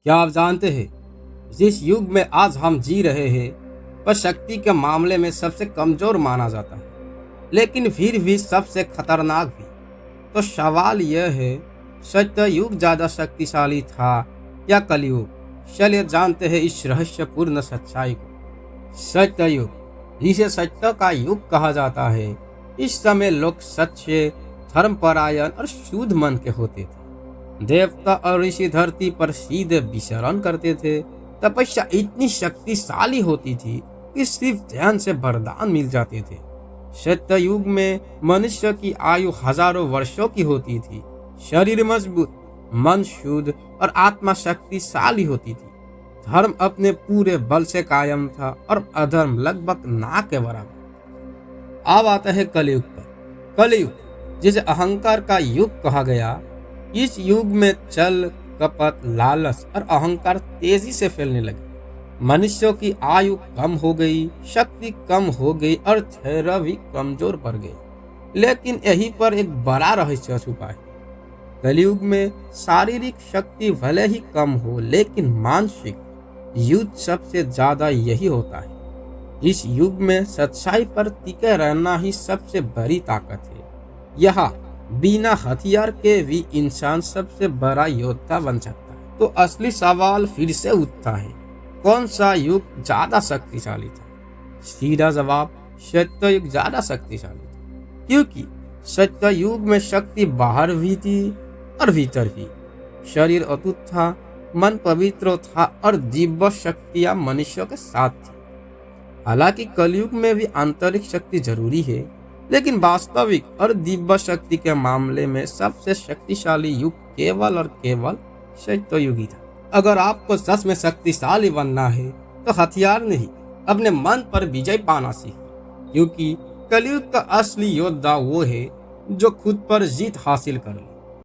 क्या आप जानते हैं, जिस युग में आज हम जी रहे हैं वह शक्ति के मामले में सबसे कमजोर माना जाता है, लेकिन फिर भी सबसे खतरनाक भी। तो सवाल यह है, सत्य युग ज्यादा शक्तिशाली था या कलयुग? चलिए जानते हैं इस रहस्यपूर्ण सच्चाई को। सत्य युग, जिसे सत्य का युग कहा जाता है, इस समय लोग सच्चे, धर्मपरायण और शुद्ध मन के होते थे। देवता और ऋषि धरती पर सीधे विचरण करते थे। तपस्या इतनी शक्तिशाली होती थी कि सिर्फ ध्यान से वरदान मिल जाते थे। सत्य युग में मनुष्य की आयु हजारों वर्षों की होती थी। शरीर मजबूत, मन शुद्ध और आत्मा शक्तिशाली होती थी। धर्म अपने पूरे बल से कायम था और अधर्म लगभग ना के बराबर। अब आता है कलयुग पर। कलयुग, जिसे अहंकार का युग कहा गया, इस युग में छल, कपट, लालच और अहंकार तेजी से फैलने लगे। मनुष्यों की आयु कम हो गई, शक्ति कम हो गई और धैर्य भी कमजोर पड़ गई। लेकिन यहीं पर एक बड़ा रहस्य छुपा है। कलयुग में शारीरिक शक्ति भले ही कम हो, लेकिन मानसिक युद्ध सबसे ज्यादा यही होता है। इस युग में सच्चाई पर टिके रहना ही सबसे बड़ी ताकत है। यहाँ बिना हथियार के भी इंसान सबसे बड़ा योद्धा बन सकता है। तो असली सवाल फिर से उठता है, कौन सा युग ज्यादा शक्तिशाली था? सीधा जवाब, सत्य युग ज्यादा शक्तिशाली था, क्योंकि सत्य युग में शक्ति बाहर भी थी और भीतर भी। शरीर अटूट था, मन पवित्र था और दिव्य शक्तियां मनुष्यों के साथ थी। हालांकि कलयुग में भी आंतरिक शक्ति जरूरी है, लेकिन वास्तविक और दिव्य शक्ति के मामले में सबसे शक्तिशाली युग केवल और केवल सत्य युग ही था। अगर आपको सच में शक्तिशाली बनना है तो हथियार नहीं, अपने मन पर विजय पाना सीखें, क्योंकि कलयुग का असली योद्धा वो है जो खुद पर जीत हासिल कर ले।